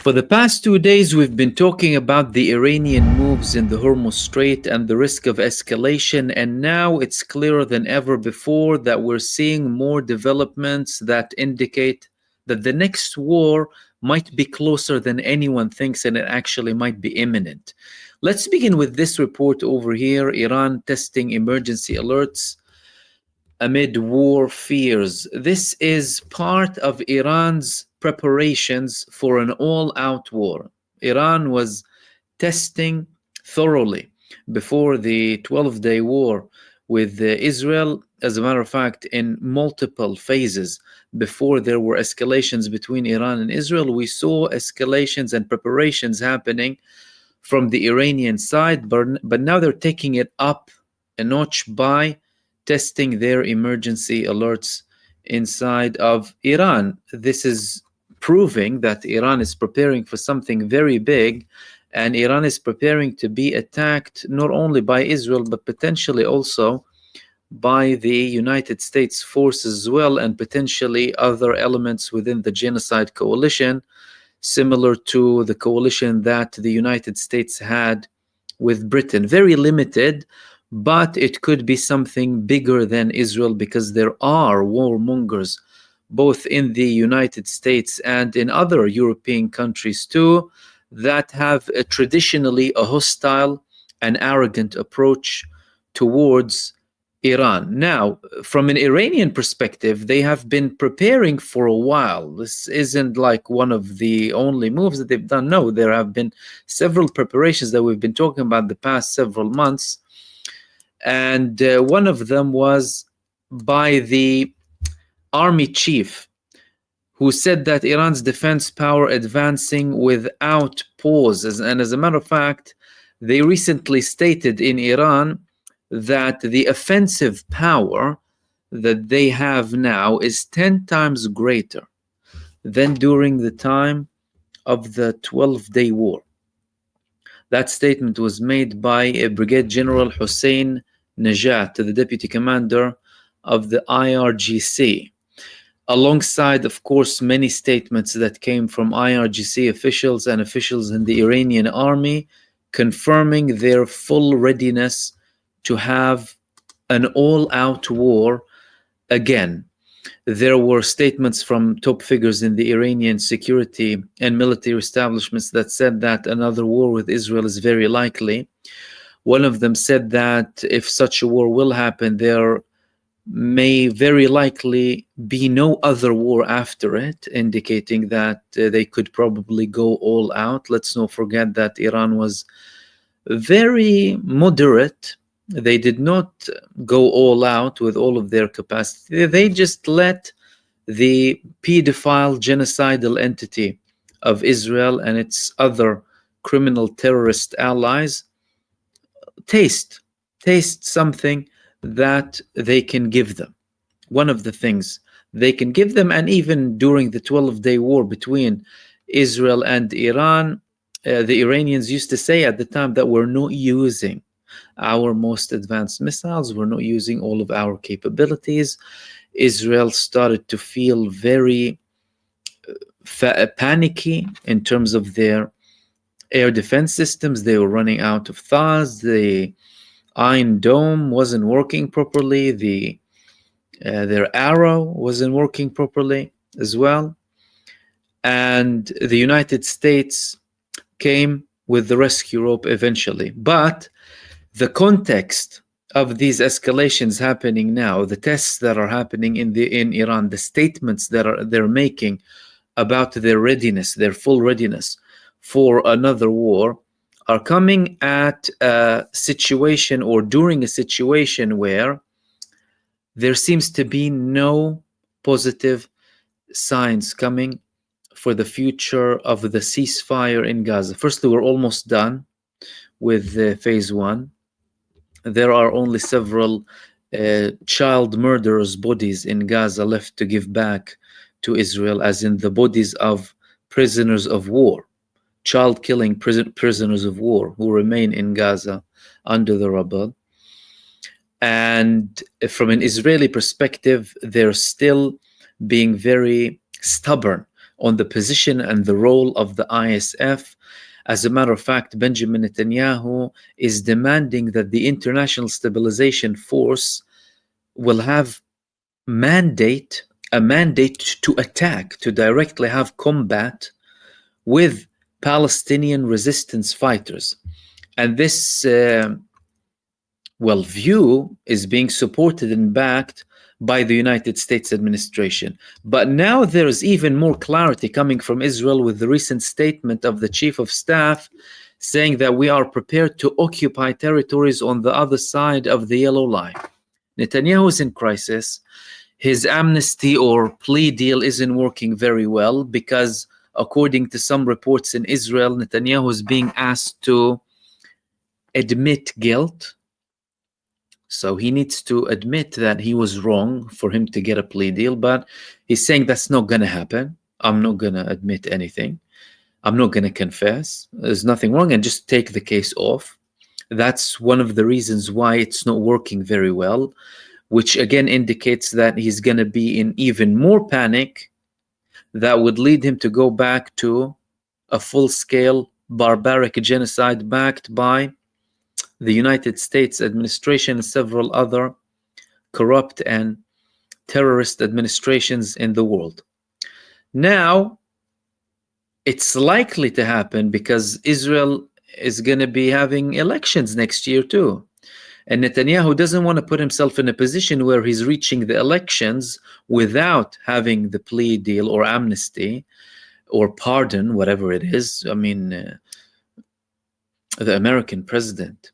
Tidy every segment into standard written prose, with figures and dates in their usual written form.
For the past 2 days, we've been talking about the Iranian moves in the Hormuz Strait and the risk of escalation, and now it's clearer than ever before that we're seeing more developments that indicate that the next war might be closer than anyone thinks, and it actually might be imminent. Let's begin with this report over here: Iran testing emergency alerts amid war fears. This is part of Iran's preparations for an all-out war. Iran was testing thoroughly before the 12-day war with Israel. As a matter of fact, in multiple phases before there were escalations between Iran and Israel, we saw escalations and preparations happening from the Iranian side, but now they're taking it up a notch by testing their emergency alerts inside of Iran. This is proving that Iran is preparing for something very big, and Iran is preparing to be attacked not only by Israel, but potentially also by the United States forces as well, and potentially other elements within the genocide coalition, similar to the coalition that the United States had with Britain. Very limited, but it could be something bigger than Israel, because there are warmongers both in the United States and in other European countries too, that have traditionally a hostile and arrogant approach towards Iran. Now, from an Iranian perspective, they have been preparing for a while. This isn't like one of the only moves that they've done. No, there have been several preparations that we've been talking about the past several months. And one of them was by the army chief, who said that Iran's defense power advancing without pause. And as a matter of fact, they recently stated in Iran that the offensive power that they have now is 10 times greater than during the time of the 12-day war. That statement was made by Brigadier General Hussein Najat, the deputy commander of the IRGC, alongside, of course, many statements that came from IRGC officials and officials in the Iranian army confirming their full readiness to have an all-out war again. There were statements from top figures in the Iranian security and military establishments that said that another war with Israel is very likely. One of them said that if such a war will happen, there may very likely be no other war after it, indicating that they could probably go all out. Let's not forget that Iran was very moderate. They did not go all out with all of their capacity. They just let the pedophile genocidal entity of Israel and its other criminal terrorist allies taste something that they can give them. One of the things they can give them, and even during the 12-day war between Israel and Iran, the Iranians used to say at the time that we're not using our most advanced missiles, we're not using all of our capabilities. Israel started to feel very panicky in terms of their air defense systems. They were running out of THAADs. The Iron Dome wasn't working properly. Their Arrow wasn't working properly as well. And the United States came with the rescue rope eventually. But the context of these escalations happening now, the tests that are happening in Iran, the statements that they're making about their readiness, their full readiness for another war, are coming at a situation or during a situation where there seems to be no positive signs coming for the future of the ceasefire in Gaza. Firstly, we're almost done with phase one. There are only several child murderers' bodies in Gaza left to give back to Israel, as in the bodies of prisoners of war, child-killing prisoners of war who remain in Gaza under the rubble. And from an Israeli perspective, they're still being very stubborn on the position and the role of the ISF. As a matter of fact, Benjamin Netanyahu is demanding that the International Stabilization Force will have a mandate to attack, to directly have combat with Palestinian resistance fighters. And this view is being supported and backed by the United States administration. But now there's even more clarity coming from Israel with the recent statement of the chief of staff saying that we are prepared to occupy territories on the other side of the yellow line. Netanyahu is in crisis. His amnesty or plea deal isn't working very well because, according to some reports in Israel, Netanyahu is being asked to admit guilt. So he needs to admit that he was wrong for him to get a plea deal, but he's saying that's not going to happen. I'm not going to admit anything. I'm not going to confess. There's nothing wrong, and just take the case off. That's one of the reasons why it's not working very well, which again indicates that he's going to be in even more panic that would lead him to go back to a full-scale barbaric genocide backed by the United States administration and several other corrupt and terrorist administrations in the world. Now, it's likely to happen because Israel is going to be having elections next year too. And Netanyahu doesn't want to put himself in a position where he's reaching the elections without having the plea deal or amnesty or pardon, whatever it is. I mean, the American president,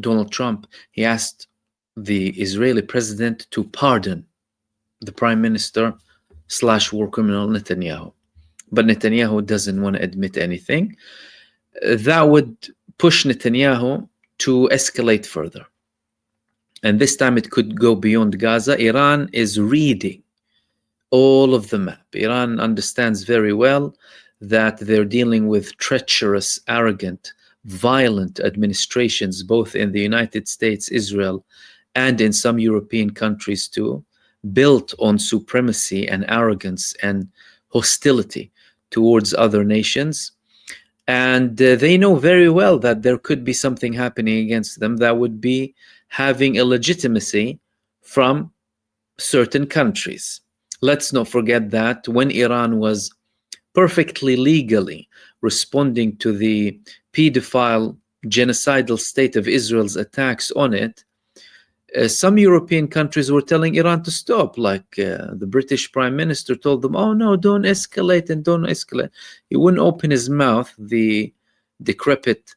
Donald Trump, he asked the Israeli president to pardon the prime minister / war criminal Netanyahu. But Netanyahu doesn't want to admit anything. That would push Netanyahu to escalate further. And this time it could go beyond Gaza. Iran is reading all of the map. Iran understands very well that they're dealing with treacherous, arrogant, violent administrations, both in the United States, Israel, and in some European countries too, built on supremacy and arrogance and hostility towards other nations. And they know very well that there could be something happening against them that would be having a legitimacy from certain countries. Let's not forget that when Iran was perfectly legally responding to the pedophile genocidal state of Israel's attacks on it, some European countries were telling Iran to stop, like the British Prime Minister told them, oh no, don't escalate and don't escalate. He wouldn't open his mouth, the decrepit,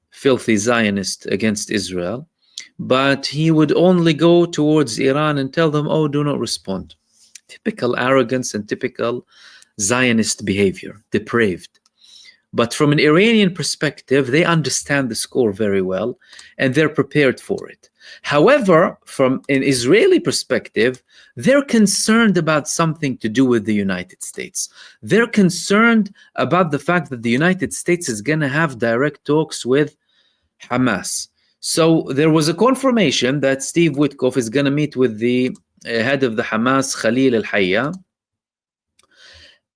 filthy Zionist against Israel, but he would only go towards Iran and tell them, oh, do not respond. Typical arrogance and typical Zionist behavior, depraved. But from an Iranian perspective, they understand the score very well and they're prepared for it. However, from an Israeli perspective, they're concerned about something to do with the United States. They're concerned about the fact that the United States is going to have direct talks with Hamas. So there was a confirmation that Steve Witkoff is going to meet with the head of the Hamas, Khalil al-Hayya.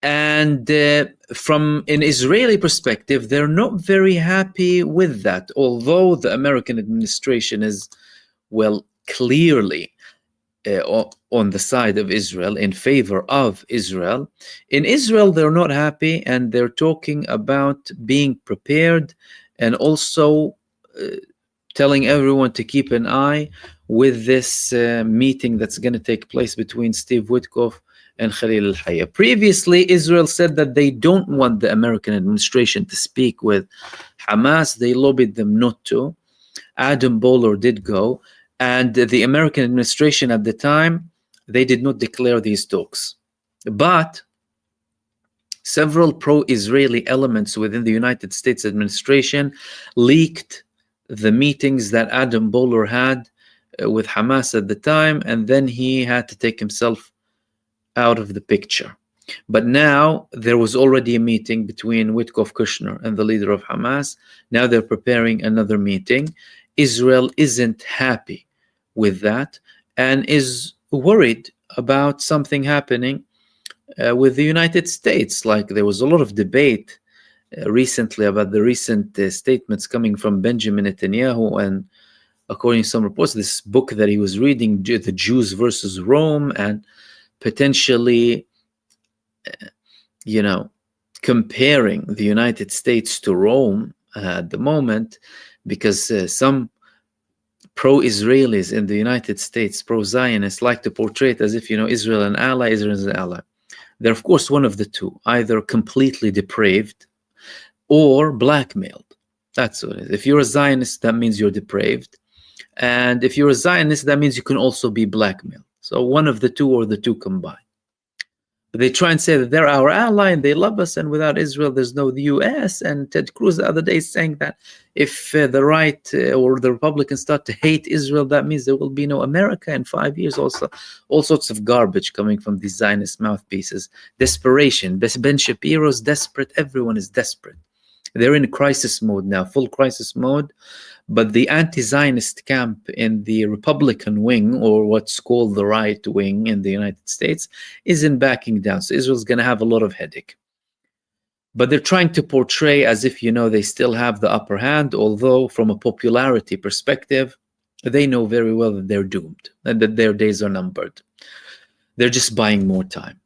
And from an Israeli perspective, they're not very happy with that, although the American administration is, well, clearly on the side of Israel, in favor of Israel. In Israel, they're not happy, and they're talking about being prepared and also telling everyone to keep an eye with this meeting that's going to take place between Steve Witkoff and Khalil al-Hayya. Previously, Israel said that they don't want the American administration to speak with Hamas. They lobbied them not to. Adam Boehler did go, and the American administration at the time, they did not declare these talks. But several pro-Israeli elements within the United States administration leaked the meetings that Adam Boehler had with Hamas at the time, and then he had to take himself out of the picture. But now there was already a meeting between Witkoff Kushner and the leader of Hamas. Now they're preparing another meeting. Israel isn't happy with that and is worried about something happening with the United States. Like there was a lot of debate recently about the recent statements coming from Benjamin Netanyahu, and according to some reports, this book that he was reading, The Jews versus Rome, and potentially, comparing the United States to Rome at the moment, because some pro-Israelis in the United States, pro-Zionists, like to portray it as if, Israel an ally, Israel is an ally. They're, of course, one of the two, either completely depraved or blackmailed. That's what it is. If you're a Zionist, that means you're depraved. And if you're a Zionist, that means you can also be blackmailed. So one of the two or the two combined. But they try and say that they're our ally and they love us, and without Israel, there's no the US. And Ted Cruz the other day is saying that if the right or the Republicans start to hate Israel, that means there will be no America in 5 years. Also, all sorts of garbage coming from these Zionist mouthpieces. Desperation. Ben Shapiro's desperate. Everyone is desperate. They're in crisis mode now, full crisis mode. But the anti-Zionist camp in the Republican wing, or what's called the right wing in the United States, isn't backing down. So Israel's going to have a lot of headache. But they're trying to portray as if, they still have the upper hand, although from a popularity perspective, they know very well that they're doomed and that their days are numbered. They're just buying more time.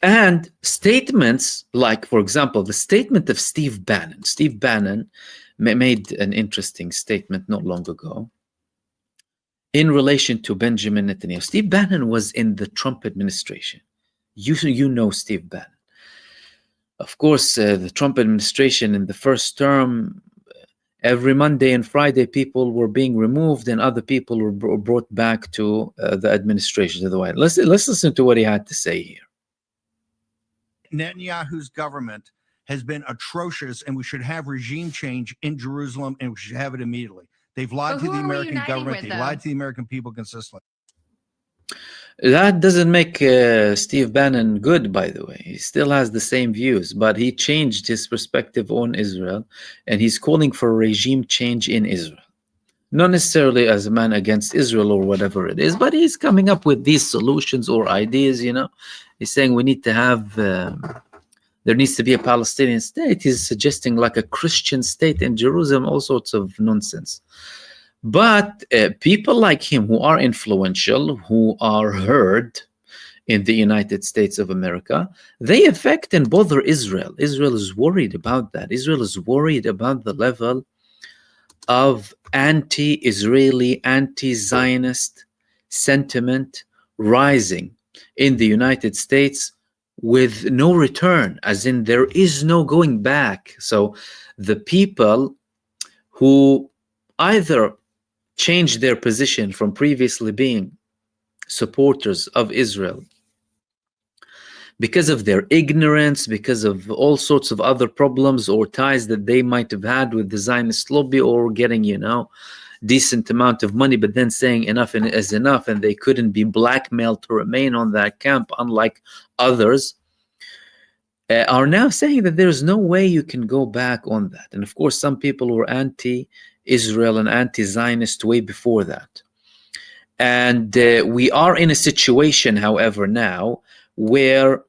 And statements like, for example, the statement of Steve Bannon. Steve Bannon made an interesting statement not long ago in relation to Benjamin Netanyahu. Steve Bannon was in the Trump administration. You know Steve Bannon. Of course, the Trump administration in the first term, every Monday and Friday, people were being removed and other people were brought back to the administration, to the White House. Let's listen to what he had to say here. Netanyahu's government has been atrocious, and we should have regime change in Jerusalem, and we should have it immediately. They've lied to the American government. They've lied to the American people consistently. That doesn't make Steve Bannon good, by the way. He still has the same views, but he changed his perspective on Israel, and he's calling for a regime change in Israel. Not necessarily as a man against Israel or whatever it is, but he's coming up with these solutions or ideas, He's saying we need to have... there needs to be a Palestinian state. He's suggesting like a Christian state in Jerusalem, all sorts of nonsense. But people like him who are influential, who are heard in the United States of America, they affect and bother Israel. Israel is worried about that. Israel is worried about the level of anti-Israeli, anti-Zionist sentiment rising in the United States with no return, as in there is no going back. So the people who either changed their position from previously being supporters of Israel because of their ignorance, because of all sorts of other problems or ties that they might have had with the Zionist lobby, or getting, decent amount of money, but then saying enough is enough, and they couldn't be blackmailed to remain on that camp, unlike others, are now saying that there's no way you can go back on that. And of course, some people were anti-Israel and anti-Zionist way before that. And we are in a situation, however, now where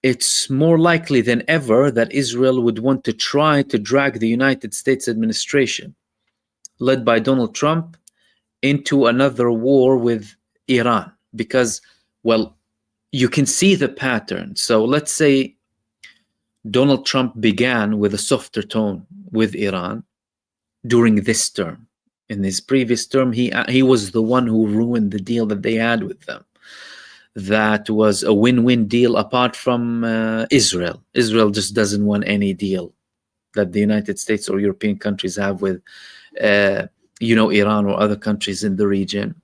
it's more likely than ever that Israel would want to try to drag the United States administration, led by Donald Trump, into another war with Iran. Because, well, you can see the pattern. So let's say Donald Trump began with a softer tone with Iran during this term. In his previous term, he was the one who ruined the deal that they had with them. That was a win-win deal apart from Israel. Israel just doesn't want any deal that the United States or European countries have with, Iran or other countries in the region.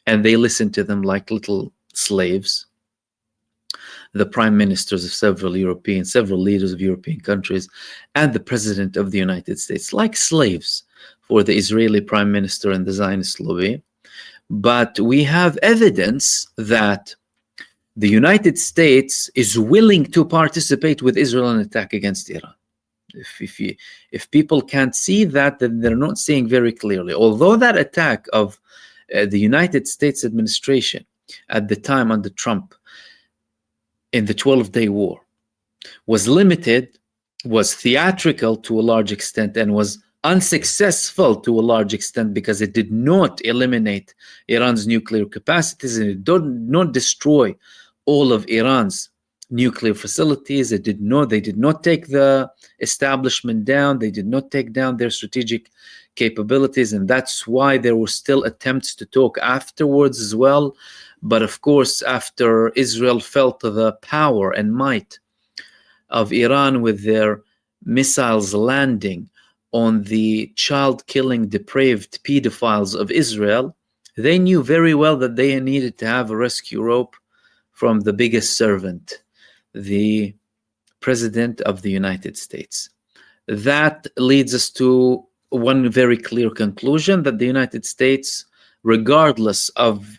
And they listen to them like little slaves. The prime ministers of several leaders of European countries, and the president of the United States, like slaves for the Israeli prime minister and the Zionist lobby. But we have evidence that the United States is willing to participate with Israel in an attack against Iran. If people can't see that, then they're not seeing very clearly. Although that attack of the United States administration at the time under Trump in the 12-day war was limited, was theatrical to a large extent, and was unsuccessful to a large extent because it did not eliminate Iran's nuclear capacities, and it did not destroy all of Iran's nuclear facilities. They did not take the establishment down. They did not take down their strategic capabilities, and that's why there were still attempts to talk afterwards as well. But of course, after Israel felt the power and might of Iran with their missiles landing on the child-killing, depraved pedophiles of Israel, they knew very well that they needed to have a rescue rope from the biggest servant, the President of the United States. That leads us to one very clear conclusion, that the United States, regardless of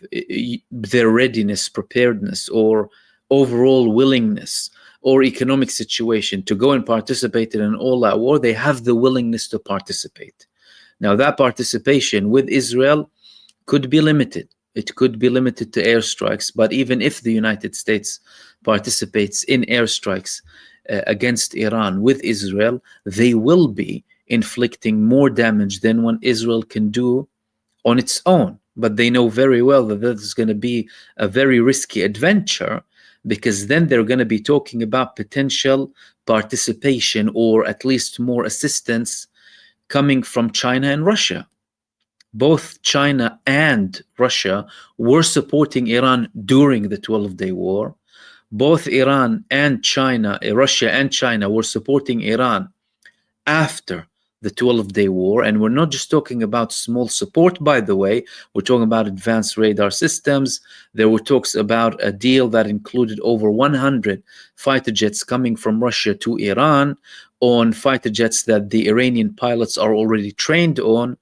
their readiness, preparedness, or overall willingness or economic situation to go and participate in an all-out war, they have the willingness to participate. Now, that participation with Israel could be limited. It could be limited to airstrikes, but even if the United States participates in airstrikes against Iran with Israel, they will be inflicting more damage than what Israel can do on its own. But they know very well that that is going to be a very risky adventure, because then they're going to be talking about potential participation or at least more assistance coming from China and Russia. Both China and Russia were supporting Iran during the 12-day war. Both Iran and China, Russia and China, were supporting Iran after the 12-day war. And we're not just talking about small support, by the way. We're talking about advanced radar systems. There were talks about a deal that included over 100 fighter jets coming from Russia to Iran on fighter jets that the Iranian pilots are already trained on.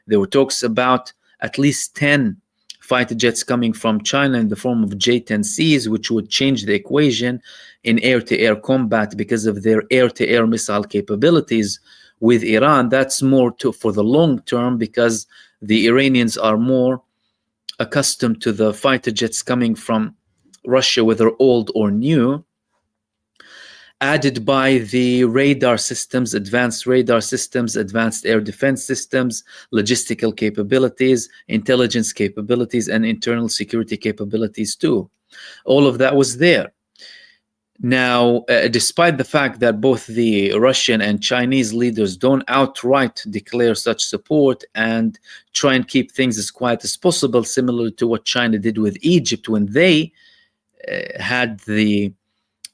There were talks about at least 10 fighter jets coming from China in the form of J-10Cs, which would change the equation in air-to-air combat because of their air-to-air missile capabilities with Iran. That's more for the long term, because the Iranians are more accustomed to the fighter jets coming from Russia, whether old or new, added by the radar systems, advanced radar systems, advanced air defense systems, logistical capabilities, intelligence capabilities, and internal security capabilities too. All of that was there. Now, despite the fact that both the Russian and Chinese leaders don't outright declare such support and try and keep things as quiet as possible, similar to what China did with Egypt when they had the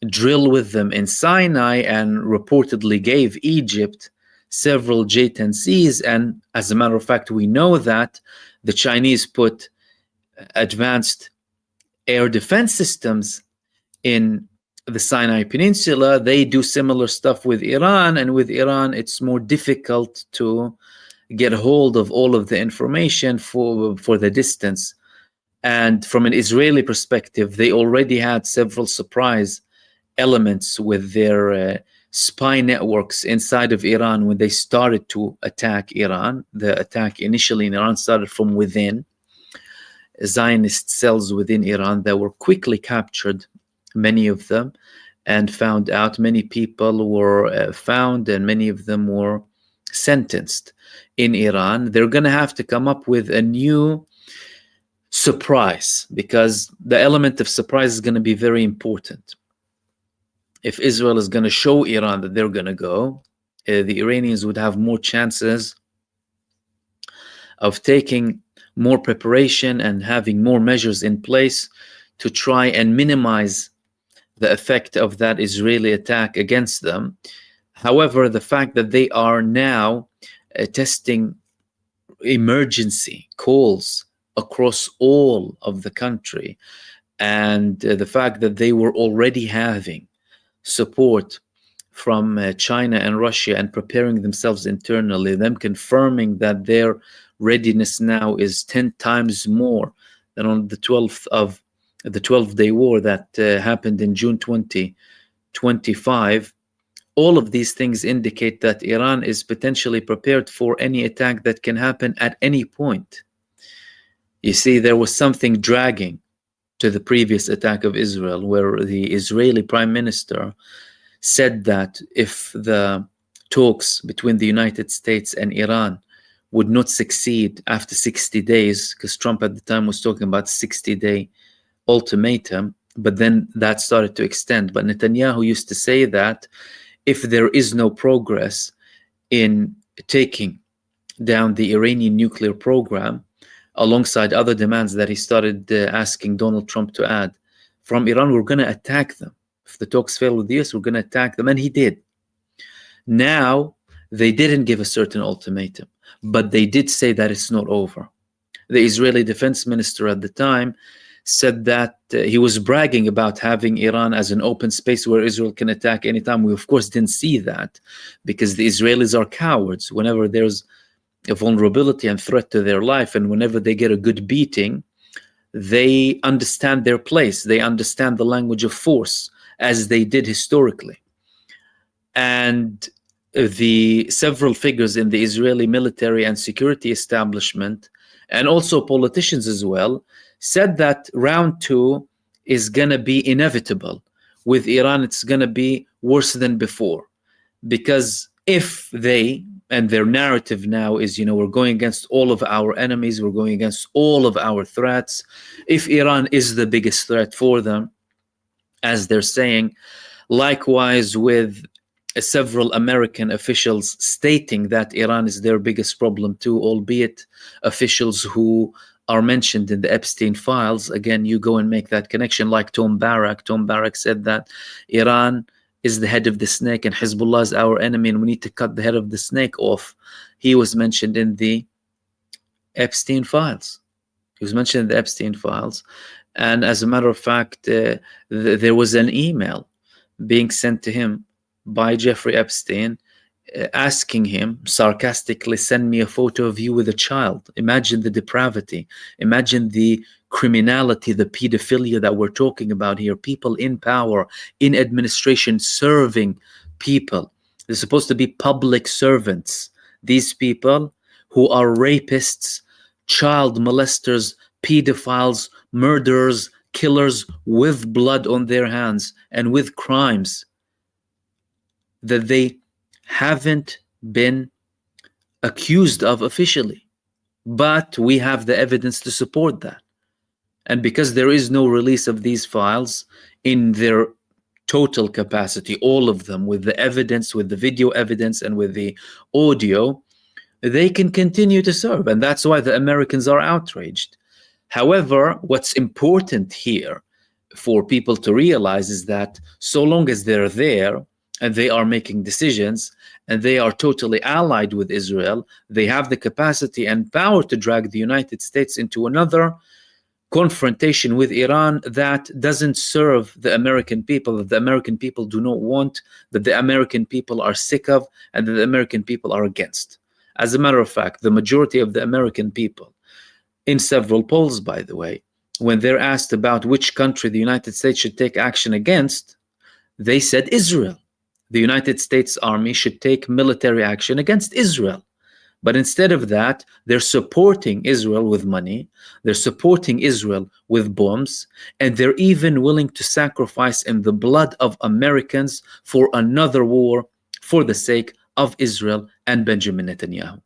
drill with them in Sinai and reportedly gave Egypt several J-10Cs. And as a matter of fact, we know that the Chinese put advanced air defense systems in the Sinai Peninsula. They do similar stuff with Iran, and with Iran it's more difficult to get a hold of all of the information for the distance. And from an Israeli perspective, they already had several surprise elements with their spy networks inside of Iran when they started to attack Iran. The attack initially in Iran started from within, Zionist cells within Iran that were quickly captured, many of them, and found out. Many people were found, and many of them were sentenced in Iran. They're going to have to come up with a new surprise, because the element of surprise is going to be very important. If Israel is going to show Iran that they're going to go, the Iranians would have more chances of taking more preparation and having more measures in place to try and minimize the effect of that Israeli attack against them. However, the fact that they are now testing emergency calls across all of the country, and the fact that they were already having support from China and Russia and preparing themselves internally, them confirming that their readiness now is 10 times more than on the 12-day war that happened in June 2025. All of these things indicate that Iran is potentially prepared for any attack that can happen at any point. You see, there was something dragging to the previous attack of Israel, where the Israeli Prime Minister said that if the talks between the United States and Iran would not succeed after 60 days, because Trump at the time was talking about 60-day ultimatum, but then that started to extend. But Netanyahu used to say that if there is no progress in taking down the Iranian nuclear program, alongside other demands that he started asking Donald Trump to add from Iran, we're going to attack them. If the talks fail with the US, we're going to attack them. And he did. Now, they didn't give a certain ultimatum, but they did say that it's not over. The Israeli defense minister at the time said that he was bragging about having Iran as an open space where Israel can attack anytime. We, of course, didn't see that because the Israelis are cowards. Whenever there's a vulnerability and threat to their life, and whenever they get a good beating, they understand their place. They understand the language of force, as they did historically. And the several figures in the Israeli military and security establishment, and also politicians as well, said that round two is going to be inevitable. With Iran, it's going to be worse than before. Because if they, and their narrative now is, we're going against all of our enemies, we're going against all of our threats. If Iran is the biggest threat for them, as they're saying, likewise with several American officials stating that Iran is their biggest problem too, albeit officials who are mentioned in the Epstein files. Again, you go and make that connection, like Tom Barrack. Tom Barrack said that Iran is the head of the snake and Hezbollah is our enemy and we need to cut the head of the snake off. He was mentioned in the Epstein files. And as a matter of fact, there was an email being sent to him by Jeffrey Epstein asking him sarcastically, send me a photo of you with a child. Imagine the depravity. Imagine the criminality, the pedophilia that we're talking about here. People in power, in administration, serving people. They're supposed to be public servants. These people who are rapists, child molesters, pedophiles, murderers, killers with blood on their hands and with crimes that they haven't been accused of officially. But we have the evidence to support that. And because there is no release of these files in their total capacity, all of them, with the evidence, with the video evidence and with the audio, they can continue to serve. And that's why the Americans are outraged. However, what's important here for people to realize is that so long as they're there and they are making decisions and they are totally allied with Israel, they have the capacity and power to drag the United States into another confrontation with Iran that doesn't serve the American people, that the American people do not want, that the American people are sick of, and that the American people are against. As a matter of fact, the majority of the American people, in several polls, by the way, when they're asked about which country the United States should take action against, they said Israel. The United States Army should take military action against Israel. But instead of that, they're supporting Israel with money, they're supporting Israel with bombs, and they're even willing to sacrifice in the blood of Americans for another war for the sake of Israel and Benjamin Netanyahu.